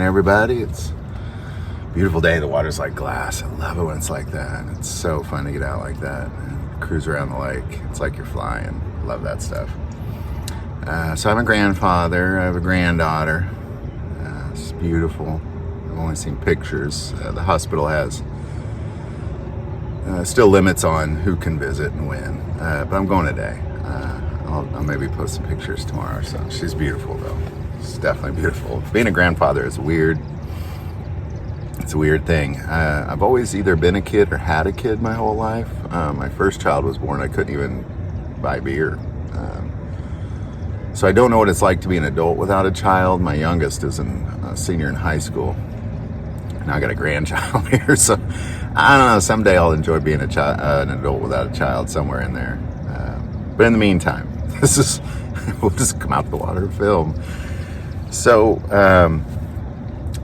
everybody. It's a beautiful day. The water's like glass. I love it when it's like that. It's so fun to get out like that and cruise around the lake. It's like you're flying. Love that stuff. So I'm a grandfather. I have a granddaughter. It's beautiful. I've only seen pictures. The hospital has still limits on who can visit and when. But I'm going today. I'll maybe post some pictures tomorrow or so. She's beautiful though. She's definitely beautiful. Being a grandfather is weird. It's a weird thing. I've always either been a kid or had a kid my whole life. My first child was born. I couldn't even buy beer. So I don't know what it's like to be an adult without a child. My youngest is a senior in high school. Now I got a grandchild here. So I don't know. Someday I'll enjoy being an adult without a child somewhere in there. But in the meantime, we'll just come out the water and film. So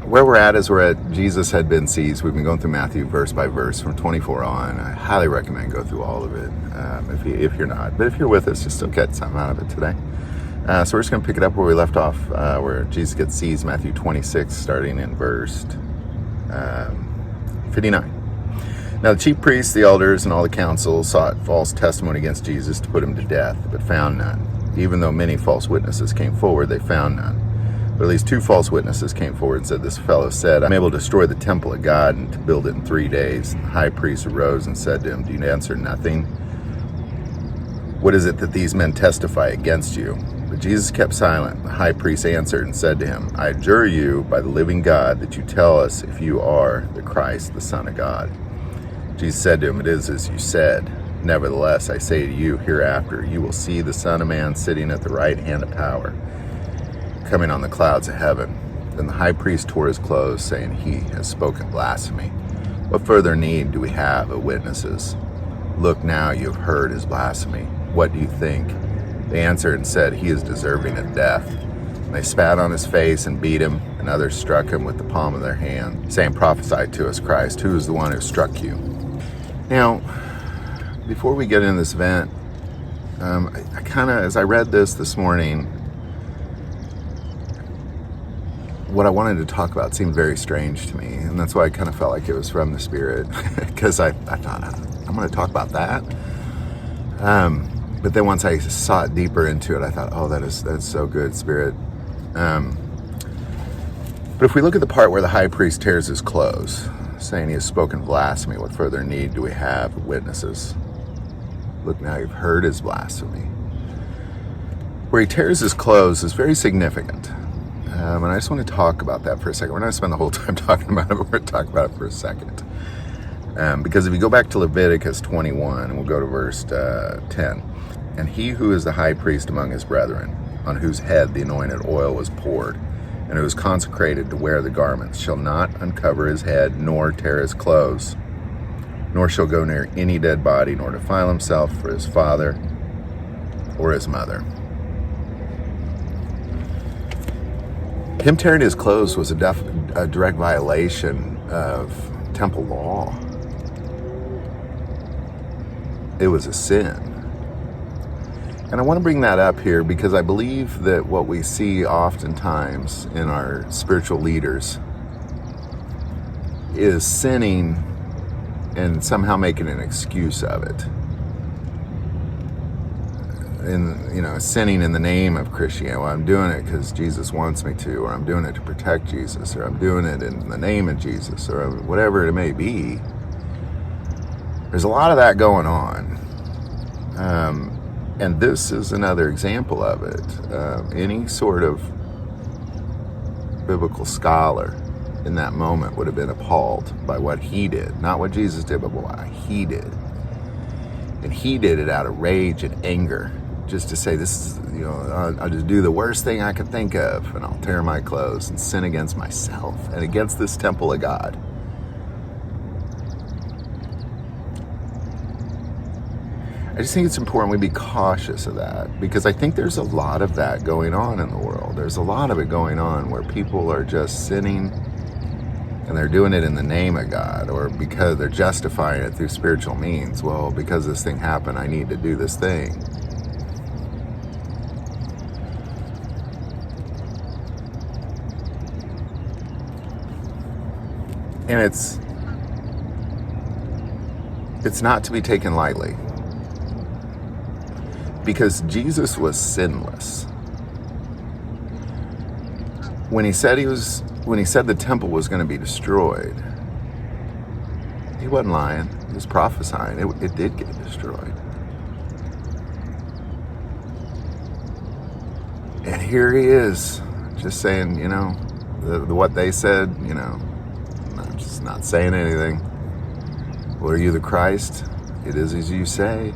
where we're at is we're at Jesus had been seized. We've been going through Matthew verse by verse from 24 on. I highly recommend go through all of it if you're not. But if you're with us, you'll still get something out of it today. So we're just going to pick it up where we left off, where Jesus gets seized, Matthew 26, starting in verse 59. Now the chief priests, the elders, and all the council sought false testimony against Jesus to put him to death, but found none. Even though many false witnesses came forward, they found none. But at least 2 false witnesses came forward and said, "This fellow said, I'm able to destroy the temple of God and to build it in 3 days." And the high priest arose and said to him, "Do you answer nothing? What is it that these men testify against you?" But Jesus kept silent. The high priest answered and said to him, "I adjure you by the living God that you tell us if you are the Christ, the Son of God." Jesus said to him, "It is as you said. Nevertheless, I say to you, hereafter you will see the Son of Man sitting at the right hand of power, coming on the clouds of heaven." Then the high priest tore his clothes, saying, "He has spoken blasphemy. What further need do we have of witnesses? Look now, you have heard his blasphemy. What do you think?" They answered and said, "He is deserving of death." And they spat on his face and beat him, and others struck him with the palm of their hand, saying, "Prophesy to us, Christ, who is the one who struck you?" Now, before we get into this event, I kind of, as I read this morning, what I wanted to talk about seemed very strange to me, and that's why I kind of felt like it was from the Spirit, because I thought, I'm going to talk about that. But then once I saw it deeper into it, I thought, oh, that's so good, Spirit. But if we look at the part where the high priest tears his clothes, saying he has spoken blasphemy, what further need do we have of witnesses? Look now, you've heard his blasphemy. Where he tears his clothes is very significant. And I just want to talk about that for a second. We're not going to spend the whole time talking about it, but we're going to talk about it for a second. Because if you go back to Leviticus 21, and we'll go to verse 10, "And he who is the high priest among his brethren, on whose head the anointed oil was poured, and who is consecrated to wear the garments, shall not uncover his head, nor tear his clothes, nor shall go near any dead body, nor defile himself for his father or his mother." Him tearing his clothes was a direct violation of temple law. It was a sin. And I want to bring that up here because I believe that what we see oftentimes in our spiritual leaders is sinning and somehow making an excuse of it. Sinning in the name of Christianity. Well, I'm doing it because Jesus wants me to, or I'm doing it to protect Jesus, or I'm doing it in the name of Jesus, or whatever it may be. There's a lot of that going on. And this is another example of it. Any sort of biblical scholar in that moment would have been appalled by what he did. Not what Jesus did, but what he did. And he did it out of rage and anger. Just to say, this is, I'll just do the worst thing I could think of, and I'll tear my clothes and sin against myself and against this temple of God. I just think it's important we be cautious of that, because I think there's a lot of that going on in the world. There's a lot of it going on where people are just sinning and they're doing it in the name of God, or because they're justifying it through spiritual means. Well, because this thing happened, I need to do this thing. And it's not to be taken lightly, because Jesus was sinless. When he said the temple was going to be destroyed, he wasn't lying. He was prophesying. It did get destroyed. And here he is, just saying, what they said, I'm just not saying anything. Well, are you the Christ? It is as you say.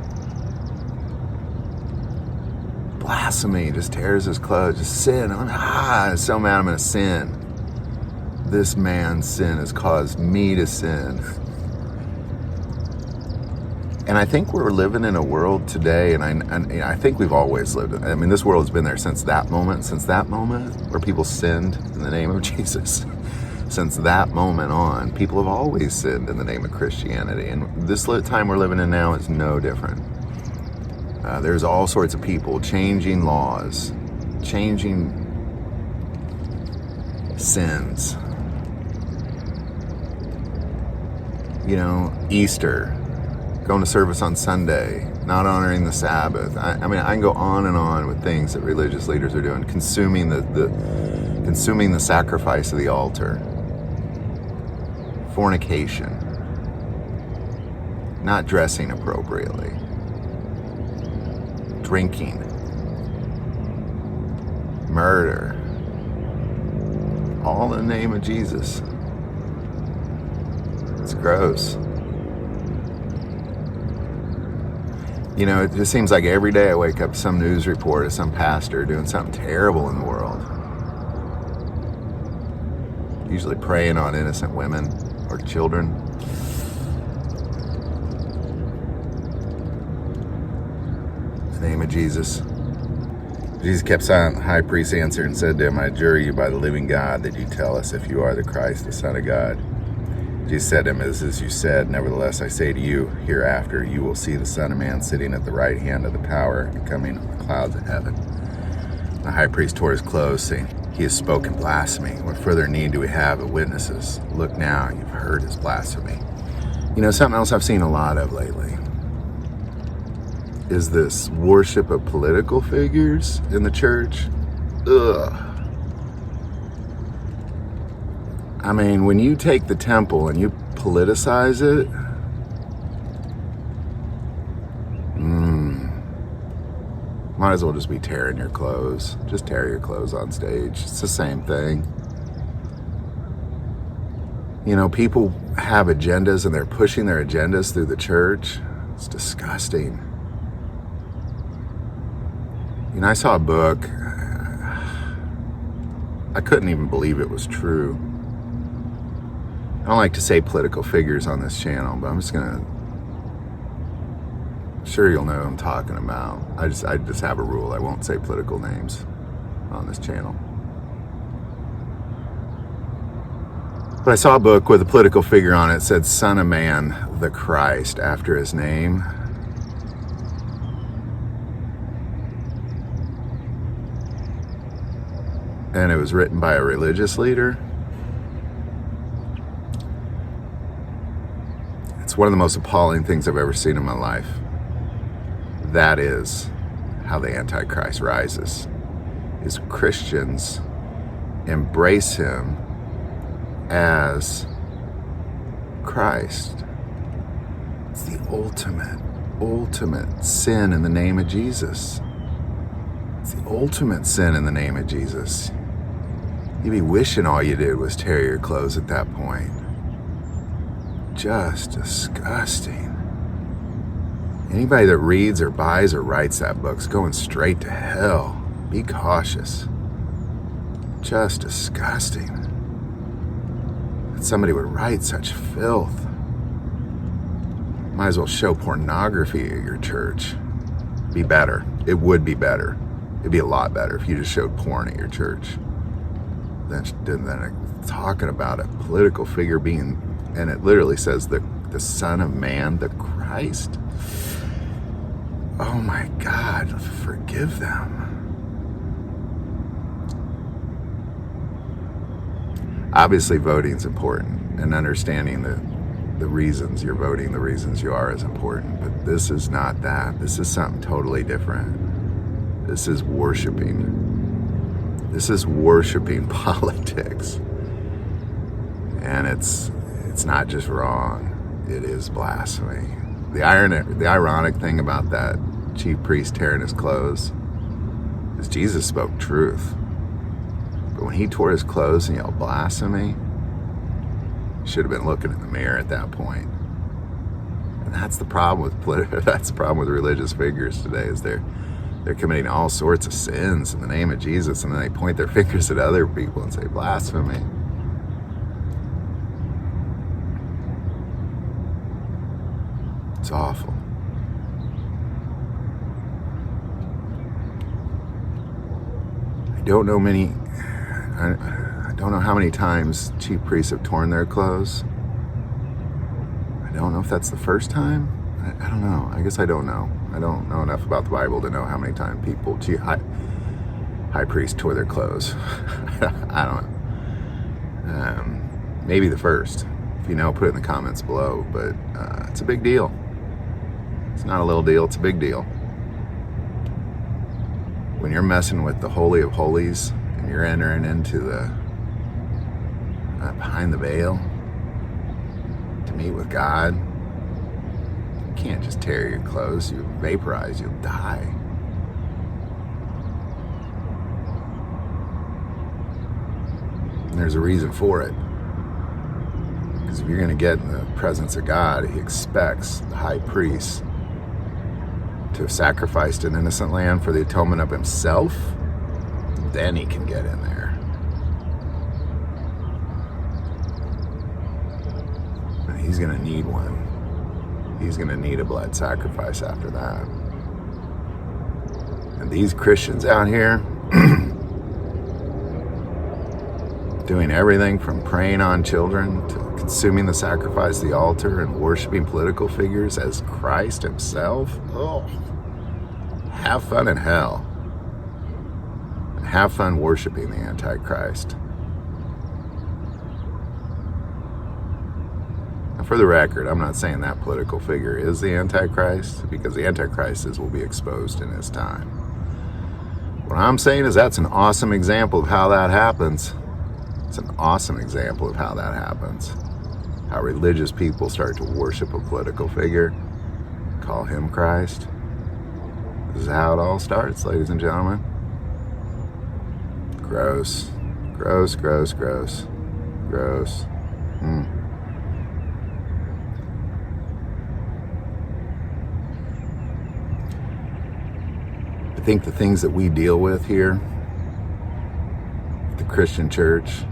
Blasphemy, just tears his clothes, just sin. I'm so mad I'm going to sin. This man's sin has caused me to sin. And I think we're living in a world today, and I think we've always lived in it. I mean, this world has been there since that moment where people sinned in the name of Jesus. Since that moment on, people have always sinned in the name of Christianity. And this time we're living in now is no different. There's all sorts of people changing laws, changing sins. Easter, going to service on Sunday, not honoring the Sabbath. I can go on and on with things that religious leaders are doing, consuming the sacrifice of the altar, fornication, not dressing appropriately, drinking, murder, all in the name of Jesus. It's gross. It just seems like every day I wake up to some news report of some pastor doing something terrible in the world. Usually preying on innocent women or children. In the name of Jesus. Jesus kept silent. The high priest answered and said to him, I adjure you by the living God that you tell us if you are the Christ, the Son of God. Jesus said to him, as you said, nevertheless I say to you, hereafter you will see the Son of Man sitting at the right hand of the power and coming on the clouds of heaven. The high priest tore his clothes, saying, He has spoken blasphemy. What further need do we have of witnesses? Look now, you've heard his blasphemy. Something else I've seen a lot of lately is this worship of political figures in the church. Ugh. I mean, when you take the temple and you politicize it, might as well just be tearing your clothes. Just tear your clothes on stage. It's the same thing. People have agendas and they're pushing their agendas through the church. It's disgusting. I saw a book. I couldn't even believe it was true. I don't like to say political figures on this channel, but I'm just sure you'll know who I'm talking about. I just have a rule. I won't say political names on this channel. But I saw a book with a political figure on it. It said Son of Man, the Christ, after his name. And it was written by a religious leader. It's one of the most appalling things I've ever seen in my life. That is how the Antichrist rises. Is Christians embrace him as Christ. It's the ultimate sin in the name of Jesus. It's the ultimate sin in the name of Jesus. You'd be wishing all you did was tear your clothes at that point. Just disgusting. Anybody that reads or buys or writes that book's going straight to hell. Be cautious. Just disgusting that somebody would write such filth. Might as well show pornography at your church. Be better. It would be better. It'd be a lot better if you just showed porn at your church. Then talking about a political figure being, and it literally says the Son of Man, the Christ. Oh my God, forgive them. Obviously, voting's important. and understanding the reasons you're voting, the reasons you are, is important. But this is not that. This is something totally different. This is worshiping. This is worshiping politics. And it's not just wrong, it is blasphemy. The ironic thing about that chief priest tearing his clothes is Jesus spoke truth. But when he tore his clothes and yelled blasphemy, he should have been looking in the mirror at that point. And that's the problem with religious figures today, is they're committing all sorts of sins in the name of Jesus, and then they point their fingers at other people and say blasphemy. It's awful. I don't know how many times chief priests have torn their clothes. I don't know if that's the first time. I don't know. I guess I don't know. I don't know enough about the Bible to know how many times high priests tore their clothes. I don't know. Maybe the first. If you know, put it in the comments below. But it's a big deal. It's not a little deal. It's a big deal. When you're messing with the Holy of Holies and you're entering into the behind the veil to meet with God, you can't just tear your clothes. You vaporize. You'll die. And there's a reason for it. Because if you're going to get in the presence of God, he expects the high priest to have sacrificed an innocent lamb for the atonement of himself. Then he can get in there. And he's going to need one. He's going to need a blood sacrifice after that. And these Christians out here doing everything from preying on children to consuming the sacrifice of the altar and worshiping political figures as Christ himself. Oh, have fun in hell. And have fun worshiping the Antichrist. Now, for the record, I'm not saying that political figure is the Antichrist, because the Antichrist will be exposed in his time. What I'm saying is that's an awesome example of how that happens. It's an awesome example of how that happens. How religious people start to worship a political figure, call him Christ. This is how it all starts, ladies and gentlemen. Gross. Gross, gross, gross. Gross. I think the things that we deal with here, the Christian church,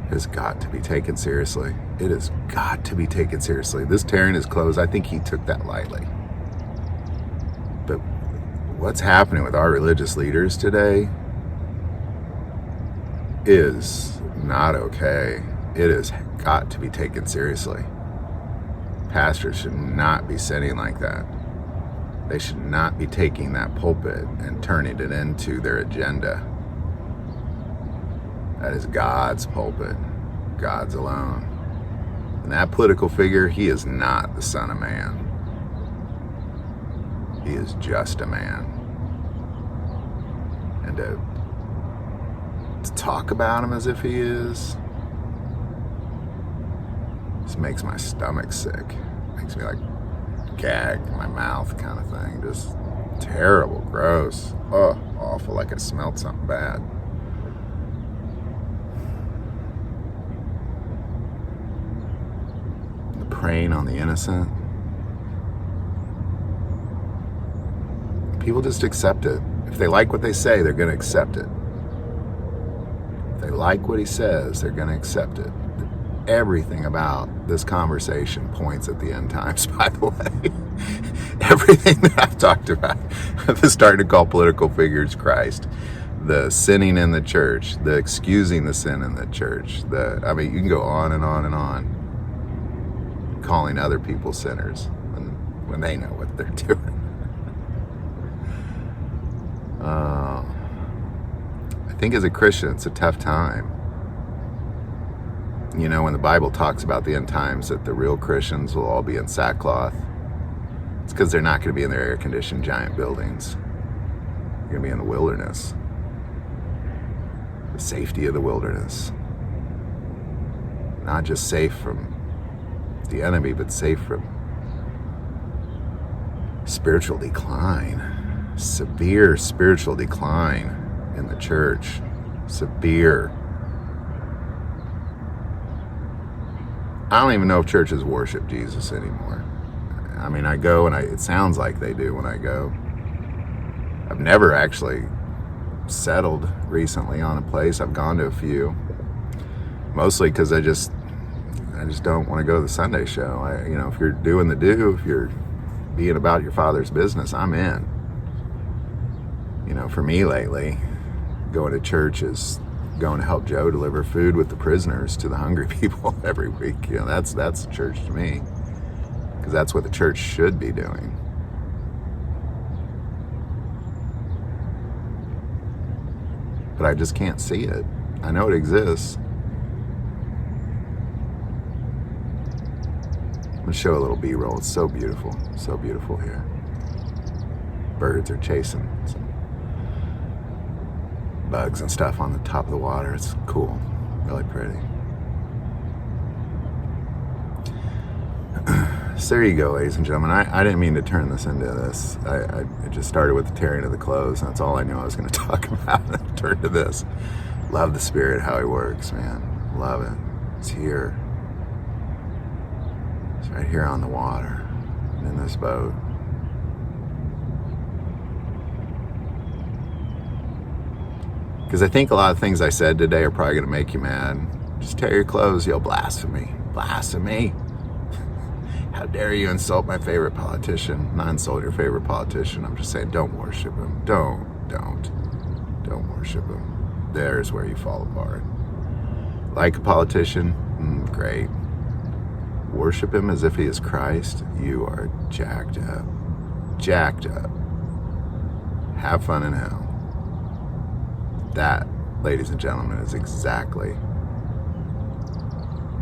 has got to be taken seriously. It has got to be taken seriously. This tearing his clothes, I think he took that lightly. But what's happening with our religious leaders today is not okay. It has got to be taken seriously. Pastors should not be sitting like that. They should not be taking that pulpit and turning it into their agenda. That is God's pulpit, God's alone. And that political figure, he is not the Son of Man. He is just a man. And to talk about him as if he is, just makes my stomach sick. Makes me like gag in my mouth kind of thing. Just terrible, gross. Oh, awful, like I smelled something bad. Preying on the innocent. People just accept it. If they like what they say, they're going to accept it. If they like what he says, they're going to accept it. Everything about this conversation points at the end times, by the way. Everything that I've talked about, the starting to call political figures Christ, the sinning in the church, the excusing the sin in the church, you can go on and on and on. Calling other people sinners when they know what they're doing. I think as a Christian, it's a tough time. You know, when the Bible talks about the end times, that the real Christians will all be in sackcloth, it's because they're not going to be in their air-conditioned giant buildings. They're going to be in the wilderness. The safety of the wilderness. Not just safe from the enemy, but safe from spiritual decline. Severe spiritual decline in the church. Severe. I don't even know if churches worship Jesus anymore. I mean, I go and it sounds like they do when I go. I've never actually settled recently on a place. I've gone to a few, mostly because I just don't want to go to the Sunday show. If you're doing the do, if you're being about your Father's business, I'm in. For me lately, going to church is going to help Joe deliver food with the prisoners to the hungry people every week. That's church to me, because that's what the church should be doing. But I just can't see it. I know it exists. I'm going to show a little B-roll. It's so beautiful here. Birds are chasing some bugs and stuff on the top of the water. It's cool, really pretty. So there you go, ladies and gentlemen. I didn't mean to turn this into this. I just started with the tearing of the clothes. That's all I knew I was going to talk about. And turn to this. Love the Spirit, how He works, man. Love it. It's here. It's right here on the water, in this boat. Because I think a lot of things I said today are probably going to make you mad. Just tear your clothes, yell blasphemy. Blasphemy. How dare you insult my favorite politician? Not insult your favorite politician. I'm just saying, don't worship him. Don't worship him. There's where you fall apart. Like a politician? Great. Worship him as if he is Christ. You are jacked up. Jacked up. Have fun in hell. That, ladies and gentlemen, is exactly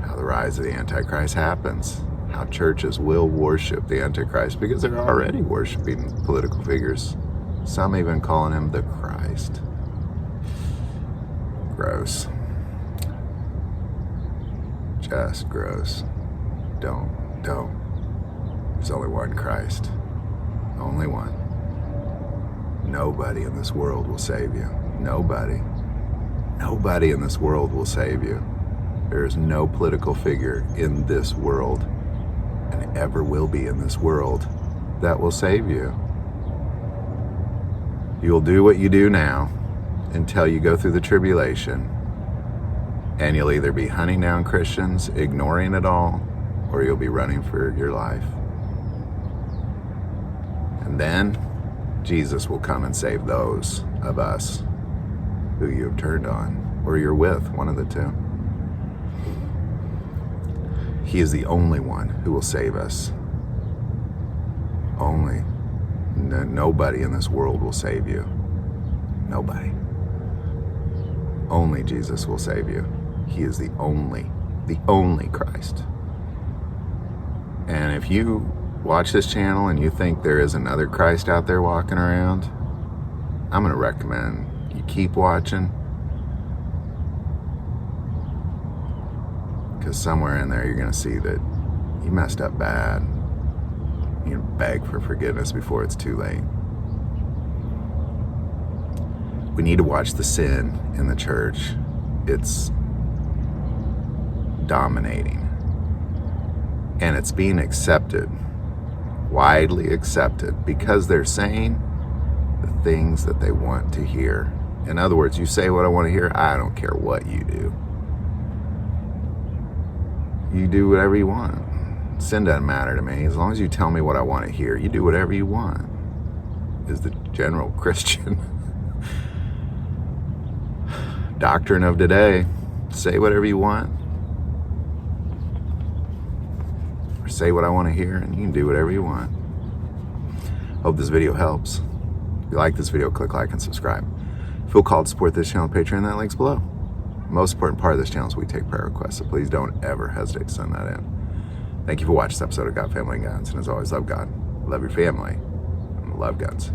how the rise of the Antichrist happens. How churches will worship the Antichrist, because they're already worshiping political figures. Some even calling him the Christ. Gross. Just gross. Don't. There's only one Christ. Only one. Nobody in this world will save you. Nobody in this world will save you. There is no political figure in this world, and ever will be in this world, that will save you. You'll do what you do now until you go through the tribulation, and you'll either be hunting down Christians, ignoring it all, or you'll be running for your life. And then Jesus will come and save those of us who you have turned on, or you're with, one of the two. He is the only one who will save us. Only. Nobody in this world will save you. Nobody. Only Jesus will save you. He is the only Christ. And if you watch this channel and you think there is another Christ out there walking around, I'm going to recommend you keep watching, because somewhere in there you're going to see that you messed up bad. You can beg for forgiveness before it's too late. We need to watch the sin in the church. It's dominating, and it's being accepted, widely accepted, because they're saying the things that they want to hear. In other words, you say what I want to hear, I don't care what you do. You do whatever you want. Sin doesn't matter to me. As long as you tell me what I want to hear, you do whatever you want, is the general Christian doctrine of today. Say whatever you want, or say what I want to hear, and you can do whatever you want. Hope this video helps. If you like this video, click like and subscribe. Feel called to support this channel, Patreon, that link's below. most important part of this channel is we take prayer requests, so please don't ever hesitate to send that in. Thank you for watching this episode of God, Family, and Guns. And as always, love God, love your family, and love guns.